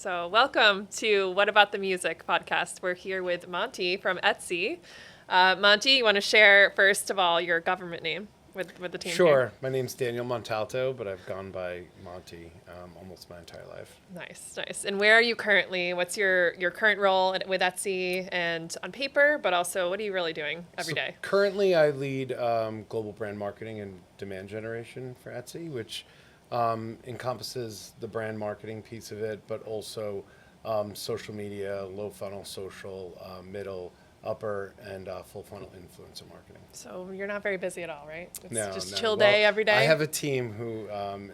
So welcome to What About the Music podcast. We're here with Monty from Etsy. Monty, you want to share, first of all, your government name with the team Sure. here? My name's Daniel Montalto, but I've gone by Monty almost my entire life. Nice. And where are you currently? What's your current role with Etsy and on paper, but also what are you really doing every day? Currently, I lead global brand marketing and demand generation for Etsy, which encompasses the brand marketing piece of it, but also social media, low funnel social, middle, upper, and full funnel influencer marketing. So you're not very busy at all, right? It's No, just no. chill Well, day every day? I have a team who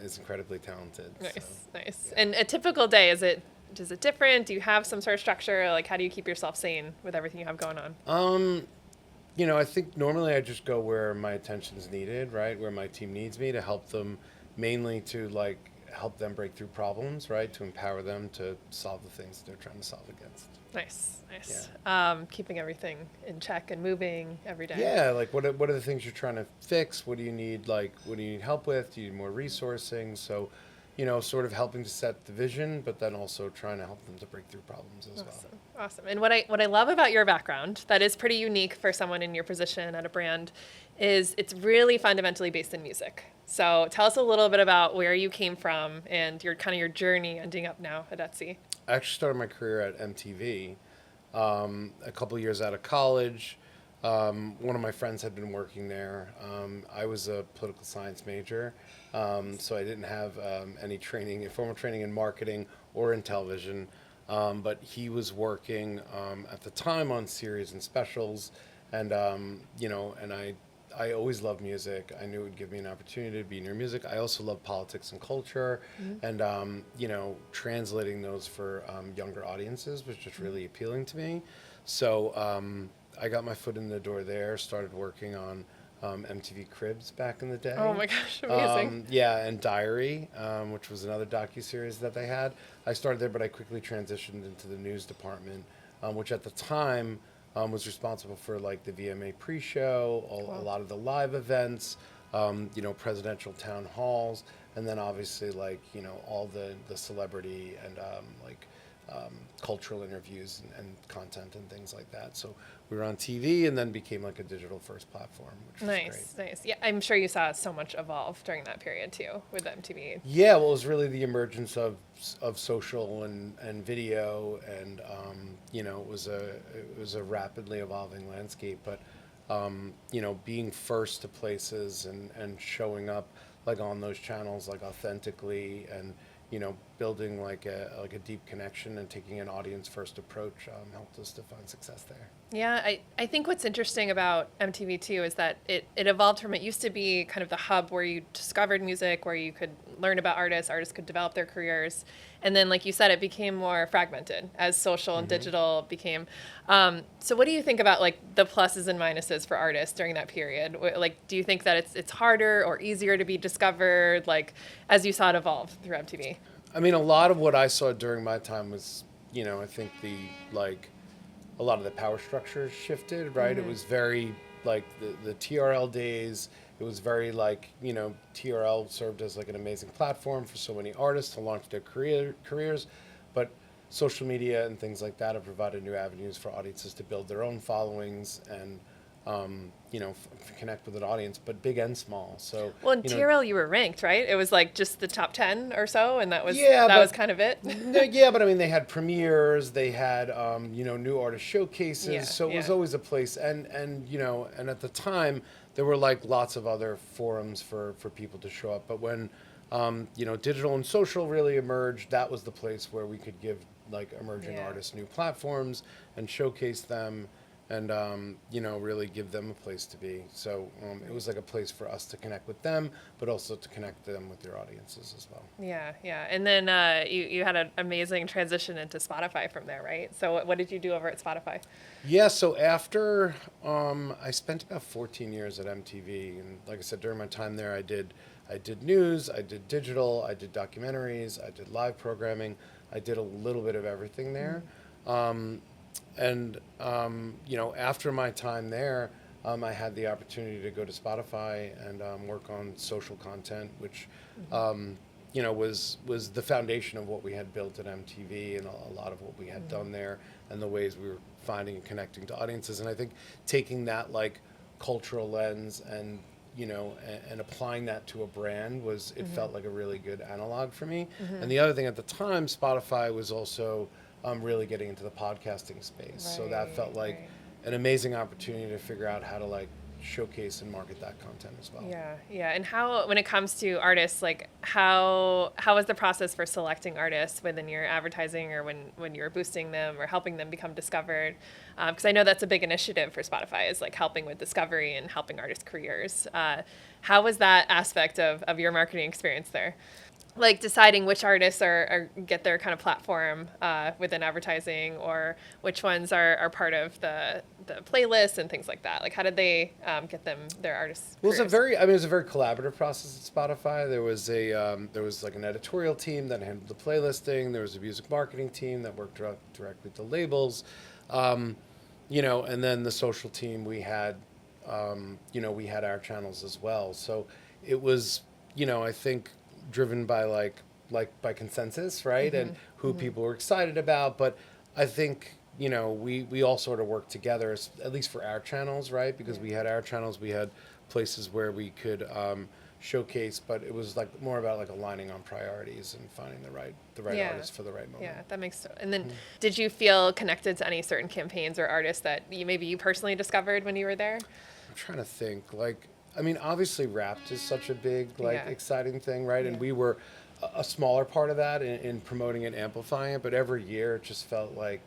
is incredibly talented. Nice. Yeah. And a typical day, is it different? Do you have some sort of structure? Like, how do you keep yourself sane with everything you have going on? I think normally I just go where my attention is needed, right? Where my team needs me to help them, mainly to help them break through problems, right? To empower them to solve the things that they're trying to solve against. Nice. Yeah. Keeping everything in check and moving every day. Yeah, like what are the things you're trying to fix? What do you need? What do you need help with? Do you need more resourcing? So, sort of helping to set the vision, but then also trying to help them to break through problems as well. Awesome. And what I love about your background that is pretty unique for someone in your position at a brand is it's really fundamentally based in music. So tell us a little bit about where you came from and your journey ending up now at Etsy. I actually started my career at MTV a couple years out of college. One of my friends had been working there. I was a political science major, so I didn't have any formal training in marketing or in television. But he was working at the time on series and specials, and I always loved music. I knew it would give me an opportunity to be near music. I also love politics and culture, and translating those for younger audiences was just really appealing to me. So I got my foot in the door there, started working on MTV Cribs back in the day. Oh my gosh, amazing. And Diary, which was another docuseries that they had. I started there, but I quickly transitioned into the news department, which at the time was responsible for like the VMA pre-show, a lot of the live events, presidential town halls, and then obviously all the celebrity and cultural interviews and content and things like that. So we were on TV and then became like a digital first platform, which was great. Nice. Yeah, I'm sure you saw so much evolve during that period too with MTV. Yeah, well, it was really the emergence of social and video, and it was a rapidly evolving landscape. But being first to places and showing up like on those channels like authentically and building like a deep connection and taking an audience first approach helped us to find success there. Yeah, I think what's interesting about MTV too is that it evolved from, it used to be kind of the hub where you discovered music, where you could learn about artists could develop their careers. And then, like you said, it became more fragmented as social and digital became. So what do you think about like the pluses and minuses for artists during that period? Like, do you think that it's harder or easier to be discovered, like as you saw it evolve through MTV? I mean, a lot of what I saw during my time was, I think a lot of the power structures shifted, right? It was very like the TRL days. It was very TRL served as like an amazing platform for so many artists to launch their careers, but social media and things like that have provided new avenues for audiences to build their own followings and connect with an audience, but big and small. So well, in TRL you were ranked, right? It was like just the top 10 or so, and that was was kind of it. Yeah, but I mean, they had premieres, they had new artist showcases, so it was always a place, and at the time there were like lots of other forums for people to show up. But when digital and social really emerged, that was the place where we could give like emerging artists new platforms and showcase them. And, really give them a place to be. So it was like a place for us to connect with them, but also to connect them with their audiences as well. Yeah. And then you had an amazing transition into Spotify from there, right? So what did you do over at Spotify? Yeah, so after I spent about 14 years at MTV. And like I said, during my time there, I did news, I did digital, I did documentaries, I did live programming. I did a little bit of everything there. After my time there, I had the opportunity to go to Spotify and work on social content, which was the foundation of what we had built at MTV and a lot of what we had done there and the ways we were finding and connecting to audiences. And I think taking that like cultural lens and and applying that to a brand it felt like a really good analog for me. And the other thing at the time, Spotify was also really getting into the podcasting space. So that felt like an amazing opportunity to figure out how to like showcase and market that content as well. Yeah. And how, when it comes to artists, like how was the process for selecting artists within your advertising or when you were boosting them or helping them become discovered? Because I know that's a big initiative for Spotify, is like helping with discovery and helping artists' careers. How was that aspect of your marketing experience there? Like deciding which artists are get their kind of platform within advertising, or which ones are part of the playlist and things like that. Like, how did they get them their artists? Well, it was a very collaborative process at Spotify. There was like an editorial team that handled the playlisting. There was a music marketing team that worked directly with the labels, and then the social team. We had our channels as well. So it was, I think, driven by by consensus, right? And who people were excited about. But I think, we all sort of worked together, at least for our channels, right? Because we had our channels, we had places where we could showcase, but it was like more about like aligning on priorities and finding the right artist for the right moment. Yeah, that makes sense. And then did you feel connected to any certain campaigns or artists that you personally discovered when you were there? I'm trying to think. Obviously Wrapped is such a big, exciting thing, right? And we were a smaller part of that in promoting and amplifying it, but every year it just felt like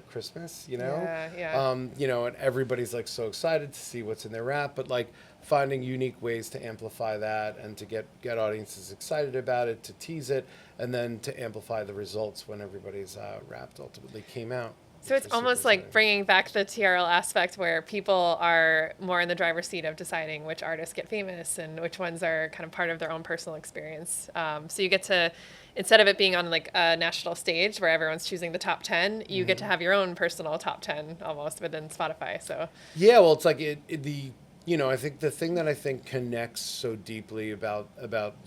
Christmas, and everybody's like so excited to see what's in their Wrap, but like finding unique ways to amplify that and to get audiences excited about it, to tease it, and then to amplify the results when everybody's Wrapped ultimately came out. So it's almost like bringing back the TRL aspect where people are more in the driver's seat of deciding which artists get famous and which ones are kind of part of their own personal experience. So you get to, instead of it being on like a national stage where everyone's choosing the top 10, you get to have your own personal top 10 almost within Spotify. So yeah, well, it's like I think the thing that I think connects so deeply about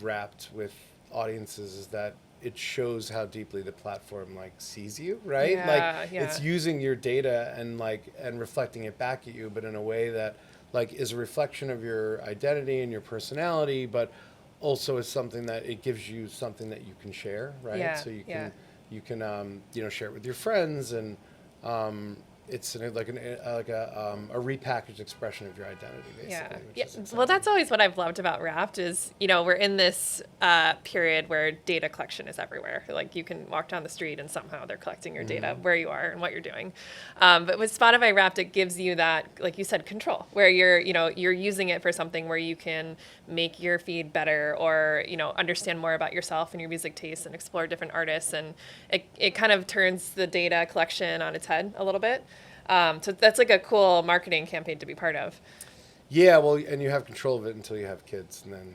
Wrapped with audiences is that it shows how deeply the platform sees you, right? It's using your data and reflecting it back at you, but in a way that is a reflection of your identity and your personality, but also is something that it gives you something that you can share, right? So you can share it with your friends, and it's a repackaged expression of your identity, basically. Well, that's always what I've loved about Wrapped is, we're in this period where data collection is everywhere. Like you can walk down the street and somehow they're collecting your data, where you are and what you're doing. But with Spotify Wrapped, it gives you that, like you said, control, where you're using it for something where you can make your feed better, or, understand more about yourself and your music tastes and explore different artists. And it kind of turns the data collection on its head a little bit. So that's like a cool marketing campaign to be part of. Yeah, well, and you have control of it until you have kids, and then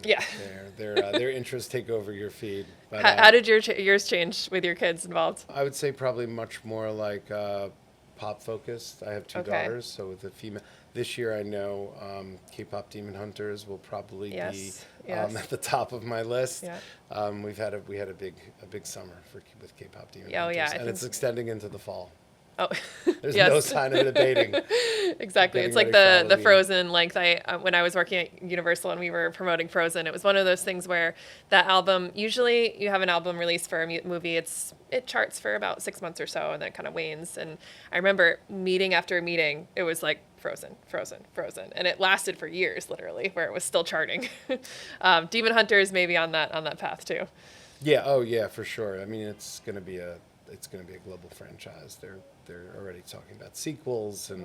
their interests take over your feed. But, how did yours change with your kids involved? I would say probably much more pop focused. I have two daughters, so with a female. This year, I know K-pop Demon Hunters will probably be at the top of my list. Yeah. We had a big summer with K-pop Demon Hunters, and it's extending into the fall. Oh, there's no sign of it abating. Exactly. It's like the Frozen length. When I was working at Universal and we were promoting Frozen, it was one of those things where that album, usually you have an album released for a movie, it charts for about 6 months or so, and then it kind of wanes. And I remember meeting after meeting, it was like Frozen, Frozen, Frozen, and it lasted for years, literally, where it was still charting. Demon Hunters maybe on that path too. Yeah. Oh yeah, for sure. I mean, it's going to be a global franchise. They're already talking about sequels, and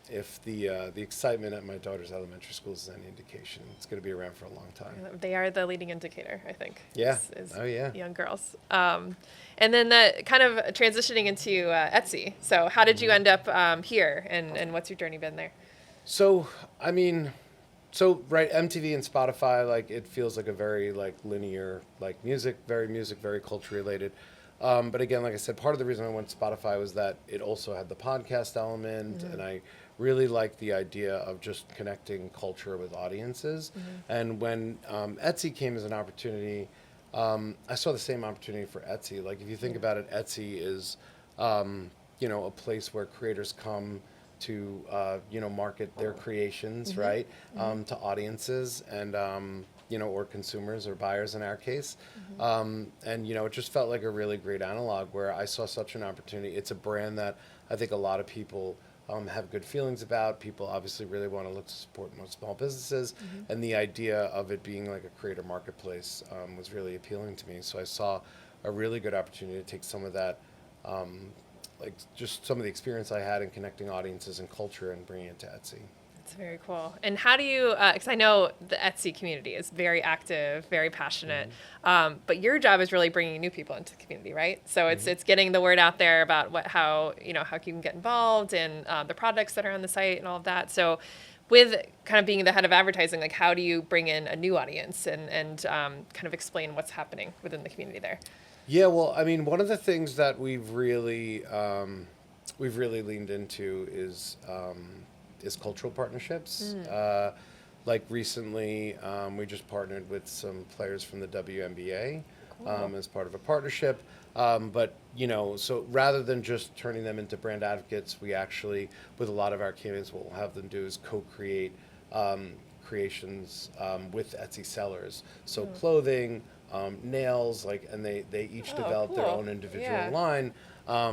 if the excitement at my daughter's elementary school is any indication, it's going to be around for a long time. They are the leading indicator, I think. Yeah. Is young girls. And then that kind of transitioning into Etsy. So how did you end up here, and what's your journey been there? So right, MTV and Spotify, it feels like a very linear music, very culture related. But again, like I said, part of the reason I went to Spotify was that it also had the podcast element, and I really liked the idea of just connecting culture with audiences. And when Etsy came as an opportunity, I saw the same opportunity for Etsy. Like, if you think about it, Etsy is, a place where creators come to, market their creations, right, to audiences and, or consumers or buyers in our case. And, it just felt like a really great analog where I saw such an opportunity. It's a brand that I think a lot of people have good feelings about. People obviously really want to look to support more small businesses, and the idea of it being like a creator marketplace was really appealing to me. So I saw a really good opportunity to take some of that, like just some of the experience I had in connecting audiences and culture and bringing it to Etsy. It's very cool. And how do you, because I know the Etsy community is very active, very passionate, but your job is really bringing new people into the community, right? So it's getting the word out there about how you can get involved and the products that are on the site and all of that. So with kind of being the head of advertising, like how do you bring in a new audience and kind of explain what's happening within the community there? Yeah, well, I mean, one of the things that we've really leaned into is cultural partnerships. Like recently, we just partnered with some players from the WNBA as part of a partnership. But, so rather than just turning them into brand advocates, we actually, with a lot of our campaigns, what we'll have them do is co-create creations with Etsy sellers. So clothing, nails, and they each developed their own individual line.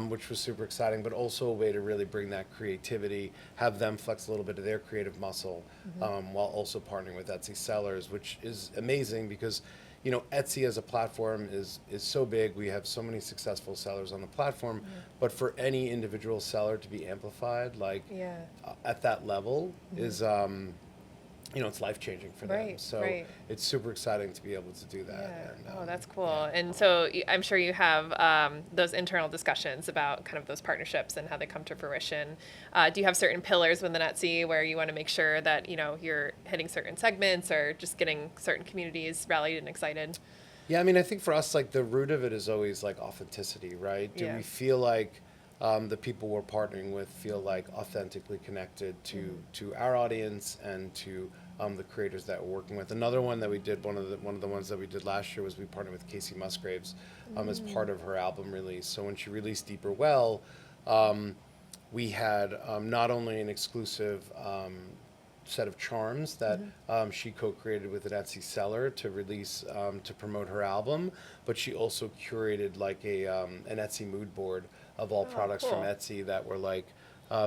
Which was super exciting, but also a way to really bring that creativity, have them flex a little bit of their creative muscle, while also partnering with Etsy sellers, which is amazing because, Etsy as a platform is so big. We have so many successful sellers on the platform, but for any individual seller to be amplified, at that level is, it's life-changing for them. So it's super exciting to be able to do that. Yeah. And, that's cool. And so I'm sure you have those internal discussions about kind of those partnerships and how they come to fruition. Do you have certain pillars within Etsy where you want to make sure that, you're hitting certain segments or just getting certain communities rallied and excited? Yeah, I mean, I think for us, the root of it is always authenticity, right? Do we feel like the people we're partnering with feel authentically connected to our audience and to the creators that we're working with? Another one that we did, one of the ones that we did last year, was we partnered with Kacey Musgraves as part of her album release. So when she released Deeper Well, we had not only an exclusive set of charms that she co-created with an Etsy seller to release to promote her album, but she also curated an Etsy mood board of all products from Etsy that were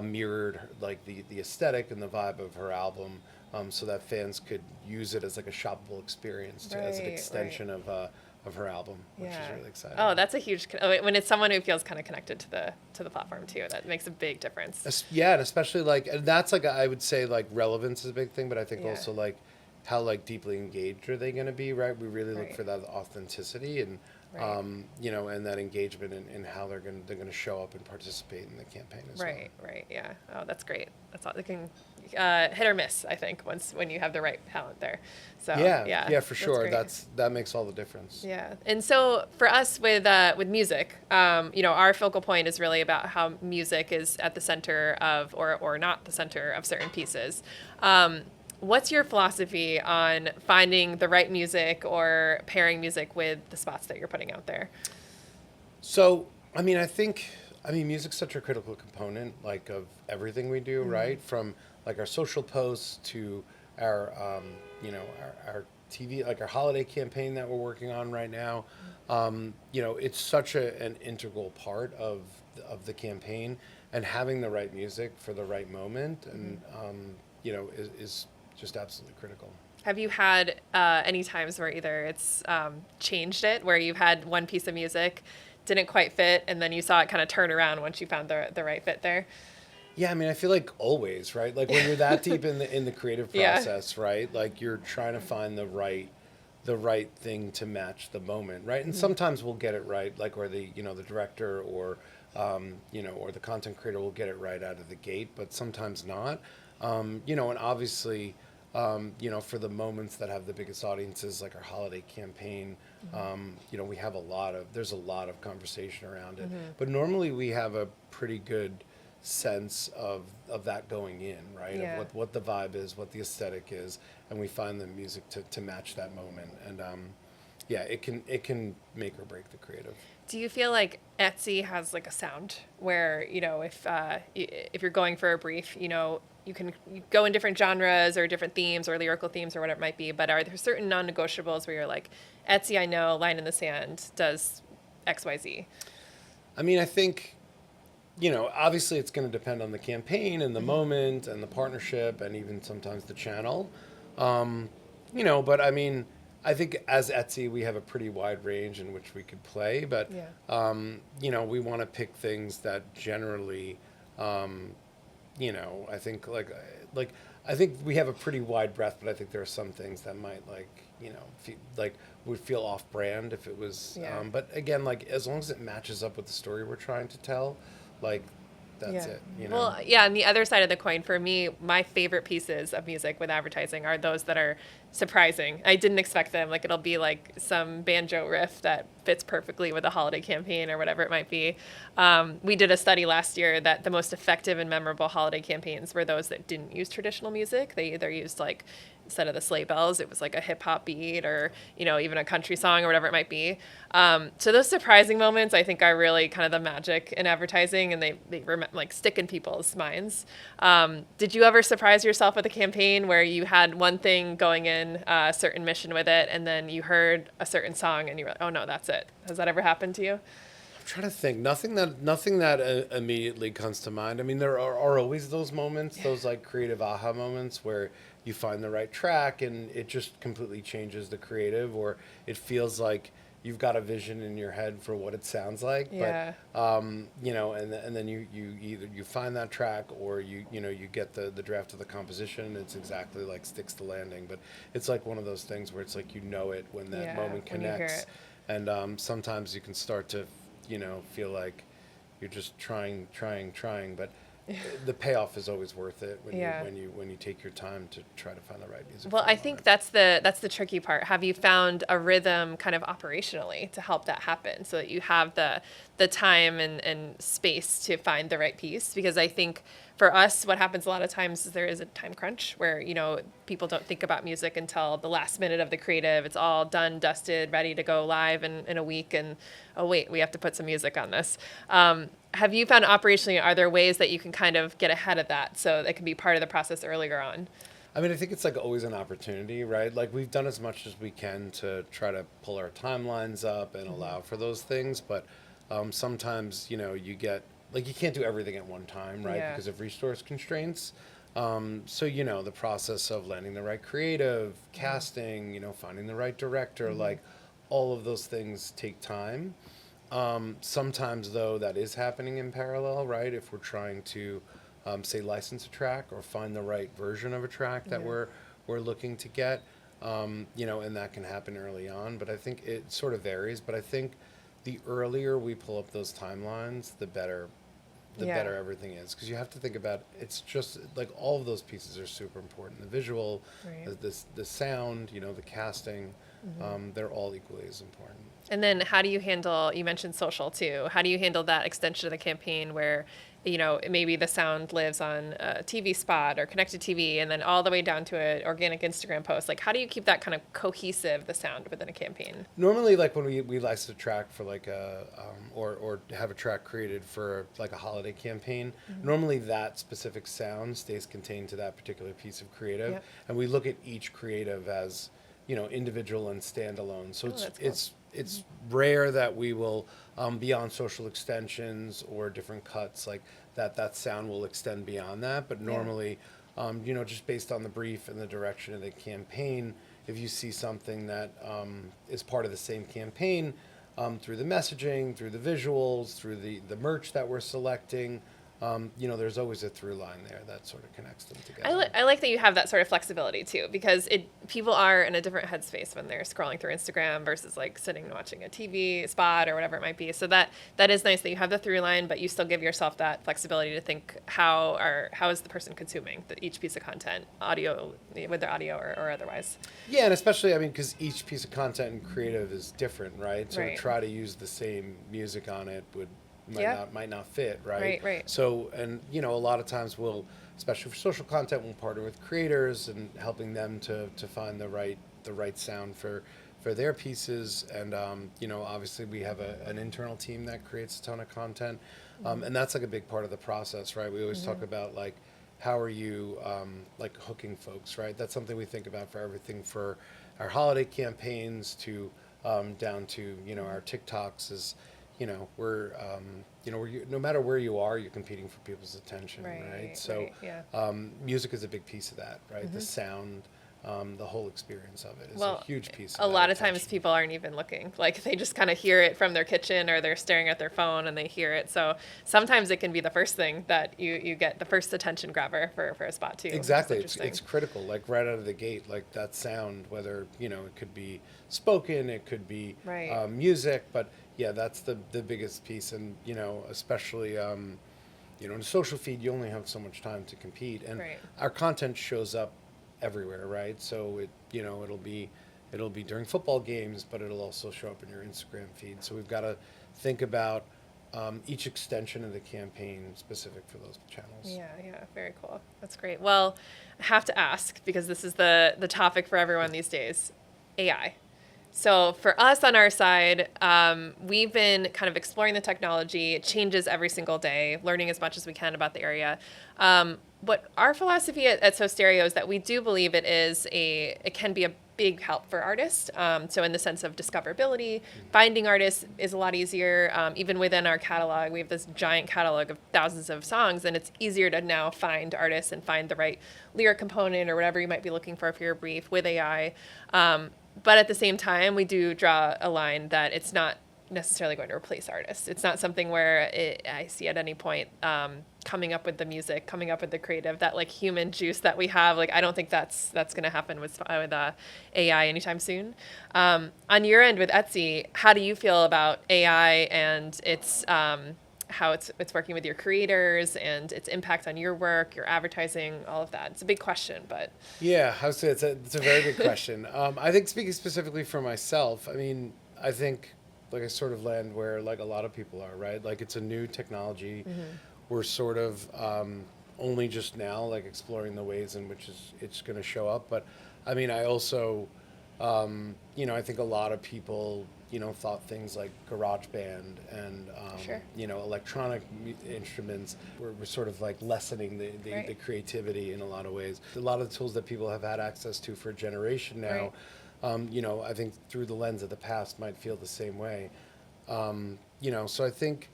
mirrored the aesthetic and the vibe of her album, so that fans could use it as a shoppable experience as an extension of her album, which is really exciting. Oh, that's a huge when it's someone who feels kind of connected to the platform too. That makes a big difference. Yeah, and especially and that's I would say relevance is a big thing, but I think also how deeply engaged are they going to be, right? We really look for that authenticity and and that engagement in how they're going to show up and participate in the campaign as well. Right. Yeah. Oh, that's great. That's all. They can hit or miss, I think, when you have the right talent there. So yeah, for sure. That makes all the difference. Yeah. And so for us with music, our focal point is really about how music is at the center of or not the center of certain pieces. What's your philosophy on finding the right music or pairing music with the spots that you're putting out there? So, I mean, music's such a critical component, of everything we do, right? From our social posts to our, our TV, our holiday campaign that we're working on right now. It's such an integral part of the campaign, and having the right music for the right moment, and is just absolutely critical. Have you had any times where either it's changed it, where you've had one piece of music didn't quite fit, and then you saw it kind of turn around once you found the right fit there? Yeah, I mean, I feel always, right? When you're that deep in the creative process, right? You're trying to find the right thing to match the moment, right? And sometimes we'll get it right, or the director or or the content creator will get it right out of the gate, but sometimes not. And obviously, for the moments that have the biggest audiences, like our holiday campaign, we have there's a lot of conversation around it. But normally we have a pretty good sense of that going in, right? Yeah. Of what the vibe is, what the aesthetic is, and we find the music to match that moment. yeah, it can make or break the creative. Do you feel like Etsy has like a sound where, if you're going for a brief, you go in different genres or different themes or lyrical themes or whatever it might be, but are there certain non-negotiables where you're like, Etsy, I know, line in the sand does XYZ? I mean, I think, obviously it's going to depend on the campaign and the moment and the partnership and even sometimes the channel. But I mean, I think as Etsy, we have a pretty wide range in which we could play, but, Yeah. we want to pick things that generally, I think I think we have a pretty wide breadth, but I think there are some things that might would feel off brand if it was, Yeah. but again, like as long as it matches up with the story we're trying to tell, like that's Yeah. it, Well, yeah, and the other side of the coin for me, my favorite pieces of music with advertising are those that are surprising. I didn't expect them. Like it'll be like some banjo riff that fits perfectly with a holiday campaign or whatever it might be. We did a study last year that the most effective and memorable holiday campaigns were those that didn't use traditional music. They either used like, instead of the sleigh bells, it was like a hip hop beat or, even a country song or whatever it might be. So those surprising moments, I think, are really kind of the magic in advertising, and they like stick in people's minds. Did you ever surprise yourself with a campaign where you had one thing going in, a certain mission with it, and then you heard a certain song and you were like, oh no, that's it? Has that ever happened to you? I'm trying to think. Nothing that immediately comes to mind. I mean, there are always those moments, those like creative aha moments where you find the right track and it just completely changes the creative, or it feels like you've got a vision in your head for what it sounds like. Yeah. But and then you either you find that track or you get the draft of the composition and it's exactly like sticks the landing. But it's like one of those things where it's like it when that Yeah, moment when you hear connects. it. And sometimes you can start to feel like you're just trying, but the payoff is always worth it Yeah. when you take your time to try to find the right music. Well, for the I think moment. that's the tricky part. Have you found a rhythm kind of operationally to help that happen so that you have the time and space to find the right piece? Because I think for us, what happens a lot of times is there is a time crunch where, people don't think about music until the last minute of the creative. It's all done, dusted, ready to go live in a week. And, oh, wait, we have to put some music on this. Have you found operationally, are there ways that you can kind of get ahead of that so it can be part of the process earlier on? I mean, I think it's like always an opportunity, right? Like we've done as much as we can to try to pull our timelines up and allow for those things, but sometimes you get like you can't do everything at one time, right? Yeah. Because of resource constraints. So the process of landing the right creative, casting, finding the right director, like all of those things take time. Sometimes though that is happening in parallel, right? If we're trying to say license a track or find the right version of a track that Yeah. we're looking to get, and that can happen early on. But I think it sort of varies. But I think the earlier we pull up those timelines, the better Yeah. everything is, because you have to think about it's just like all of those pieces are super important. The visual, Right. the sound, the casting, they're all equally as important. And then how do you handle, you mentioned social too. How do you handle that extension of the campaign where, maybe the sound lives on a TV spot or connected TV and then all the way down to an organic Instagram post? Like, how do you keep that kind of cohesive, the sound within a campaign? Normally, like when we license a track for like or have a track created for like a holiday campaign, normally that specific sound stays contained to that particular piece of creative, Yep. and we look at each creative as individual and standalone. So Oh, that's cool. it's rare that we will be on social extensions or different cuts like that sound will extend beyond that. But normally, just based on the brief and the direction of the campaign, if you see something that is part of the same campaign, through the messaging, through the visuals, through the merch that we're selecting, there's always a through line there that sort of connects them together. I like that you have that sort of flexibility too, because people are in a different headspace when they're scrolling through Instagram versus like sitting and watching a TV spot or whatever it might be. So that is nice that you have the through line, but you still give yourself that flexibility to think how is the person consuming each piece of content, audio with their audio or otherwise. Yeah, and especially, I mean, because each piece of content and creative is different, right? So Right. to try to use the same music on it Yeah. might not fit, right? Right. So, and a lot of times we'll, especially for social content, we'll partner with creators and helping them to find the right sound for for their pieces. And, obviously we have an internal team that creates a ton of content. And that's like a big part of the process, right? We always talk about like, how are you like hooking folks, right? That's something we think about for everything, for our holiday campaigns to down to, our TikToks is, we're, no matter where you are, you're competing for people's attention, right? So music is a big piece of that, right? The sound, the whole experience of it is a huge piece of a lot of attention. times people aren't even looking. Like they just kind of hear it from their kitchen or they're staring at their phone and they hear it. So sometimes it can be the first thing that you get, the first attention grabber for a spot too. Exactly. It's critical, like right out of the gate, like that sound, whether, it could be spoken, it could be music, but yeah, that's the biggest piece. And, especially, in a social feed, you only have so much time to compete, and our content shows up everywhere, right? So it'll be during football games, but it'll also show up in your Instagram feed. So we've got to think about each extension of the campaign specific for those channels. Yeah, very cool. That's great. Well, I have to ask, because this is the topic for everyone these days, AI. So for us on our side, we've been kind of exploring the technology. It changes every single day, learning as much as we can about the area. But our philosophy at So Stereo is that we do believe it can be a big help for artists. So in the sense of discoverability, finding artists is a lot easier. Even within our catalog, we have this giant catalog of thousands of songs, and it's easier to now find artists and find the right lyric component or whatever you might be looking for your brief with AI. But at the same time, we do draw a line that it's not necessarily going to replace artists. It's not something where I see at any point coming up with the music, coming up with the creative, that like human juice that we have. Like I don't think that's going to happen with AI anytime soon. On your end with Etsy, how do you feel about AI and its how it's working with your creators and its impact on your work, your advertising, all of that? It's a big question, but yeah, I would say it's a very big question. I think speaking specifically for myself, I mean, I think like I sort of land where like a lot of people are, right? Like it's a new technology. We're sort of only just now like exploring the ways in which it's going to show up. But I mean, I also, I think a lot of people, thought things like GarageBand and, electronic instruments were sort of like lessening the creativity in a lot of ways. A lot of the tools that people have had access to for a generation now, I think through the lens of the past might feel the same way. So I think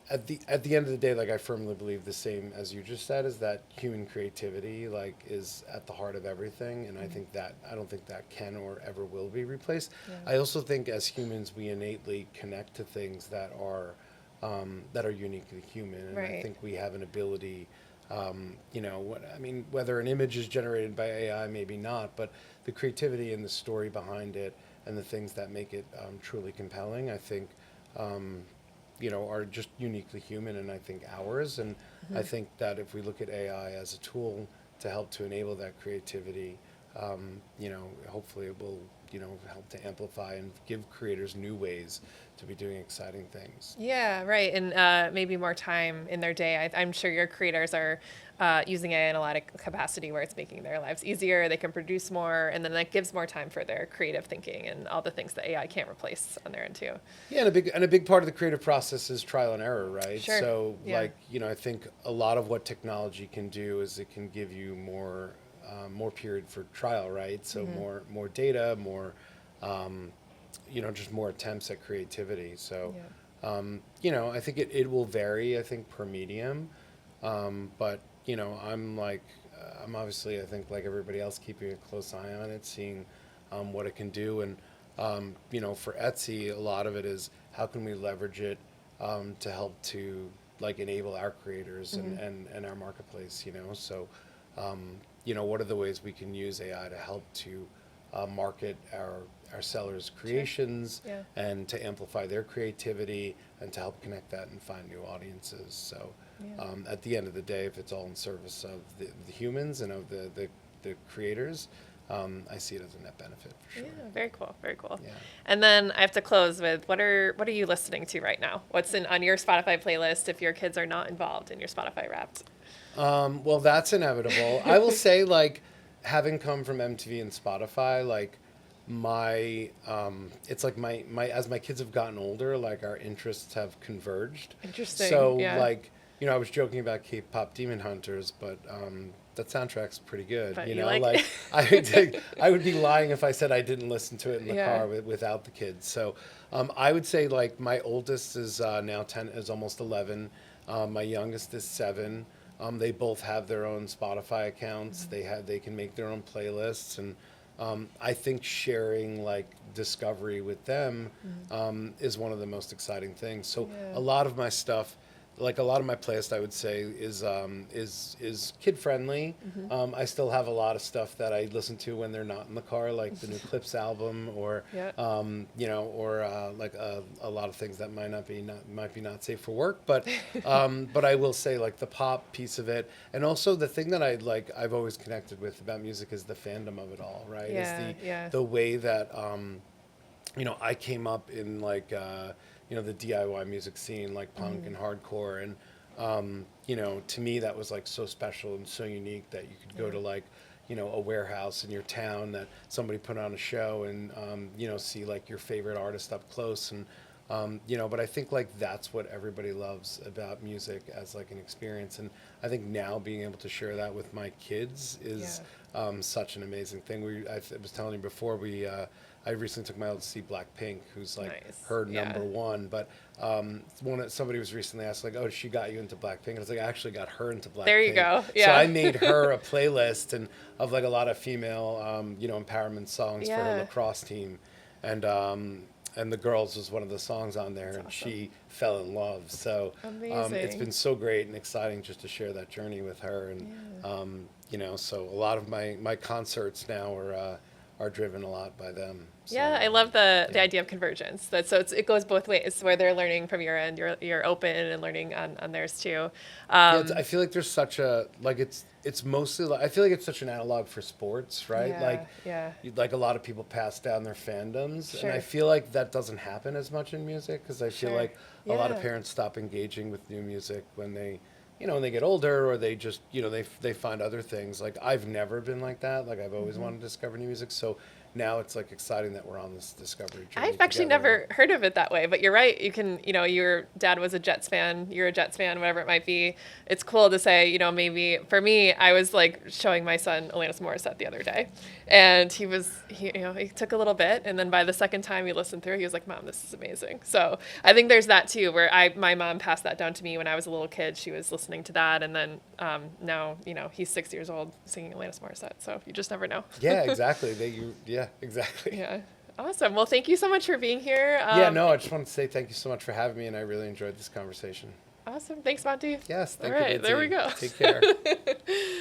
at the end of the day, like I firmly believe the same as you just said, is that human creativity like is at the heart of everything, and I don't think that can or ever will be replaced. I also think as humans we innately connect to things that are uniquely human, and I think we have an ability. Whether an image is generated by AI, maybe not, but the creativity and the story behind it and the things that make it truly compelling, I think, are just uniquely human, and I think ours. And I think that if we look at AI as a tool to help to enable that creativity, hopefully it will, help to amplify and give creators new ways to be doing exciting things. Yeah, right. And maybe more time in their day. I'm sure your creators are using AI in a lot of capacity where it's making their lives easier. They can produce more, and then that gives more time for their creative thinking and all the things that AI can't replace on their end too. Yeah, and a big part of the creative process is trial and error, right? Sure. So I think a lot of what technology can do is it can give you more period for trial, right? So more data, more just more attempts at creativity. So I think it will vary, I think, per medium, but I'm obviously, I think, like everybody else, keeping a close eye on it, seeing what it can do. And for Etsy, a lot of it is how can we leverage it to help to like enable our creators and our marketplace. So what are the ways we can use AI to help to market our sellers' creations and to amplify their creativity and to help connect that and find new audiences. So at the end of the day, if it's all in service of the humans and of the creators, I see it as a net benefit for sure. Yeah, very cool, very cool. Yeah. And then I have to close with what are you listening to right now? What's on your Spotify playlist if your kids are not involved in your Spotify Wrapped? Well, that's inevitable. I will say, like, having come from MTV and Spotify, like, it's like my as my kids have gotten older, like our interests have converged. Interesting. So Yeah. like, I was joking about K-pop Demon Hunters, but that soundtrack's pretty good. But You you know, like like I would be lying if I said I didn't listen to it in the Yeah. car without the kids. So I would say like my oldest is now 10, is almost 11. My youngest is 7. They both have their own Spotify accounts. They can make their own playlists, and I think sharing like discovery with them is one of the most exciting things. So Yeah. a lot of my stuff, like a lot of my playlist, I would say is kid friendly. I still have a lot of stuff that I listen to when they're not in the car, like the new Clips album, or Yeah. like a lot of things that might be not safe for work. But I will say like the pop piece of it, and also the thing that I've always connected with about music is the fandom of it all, right? Yeah. Is Yeah. the way that I came up in like the DIY music scene, like punk and hardcore, and to me that was like so special and so unique that you could go to like a warehouse in your town that somebody put on a show, and see like your favorite artist up close, and but I think like that's what everybody loves about music as like an experience, and I think now being able to share that with my kids is such an amazing thing. I was telling you before, I recently took my oldest to see Blackpink, who's like Nice. her Yeah. number one. But somebody was recently asked like, "Oh, she got you into Blackpink?" And I was like, "I actually got her into Blackpink." There you go. So Yeah. I made her a playlist and of like a lot of female, empowerment songs for her Yeah. lacrosse team, and the Girls was one of the songs on there, and awesome. she fell in love. So it's Amazing. been so great and exciting just to share that journey with her, and so a lot of my concerts now are driven a lot by them. So, Yeah, I love the idea of convergence. It goes both ways, where they're learning from your end, you're open and learning on theirs too. I feel like there's such a like it's mostly like, I feel like it's such an analog for sports, right? Yeah, Like yeah. like a lot of people pass down their fandoms, and Sure. I feel like that doesn't happen as much in music, because I feel Sure. like a lot of Yeah. parents stop engaging with new music when they when they get older, or they just they find other things. Like I've never been like that. Like I've always wanted to discover new music, so now it's like exciting that we're on this discovery journey I've actually together. never heard of it that way, but you're right. You can, your dad was a Jets fan, you're a Jets fan, whatever it might be. It's cool to say, maybe for me, I was like showing my son Alanis Morissette the other day, and he took a little bit, and then by the second time he listened through, he was like, "Mom, this is amazing." So I think there's that too, where my mom passed that down to me when I was a little kid. She was listening to that, and then now, he's 6 years old singing Alanis Morissette. So you just never know. Yeah, exactly. Yeah, exactly. Yeah. Awesome. Well, thank you so much for being here. Yeah, no, I just want to say thank you so much for having me, and I really enjoyed this conversation. Awesome. Thanks, Monty. Yes, thank All you. right, there we Betsy. go. Take care.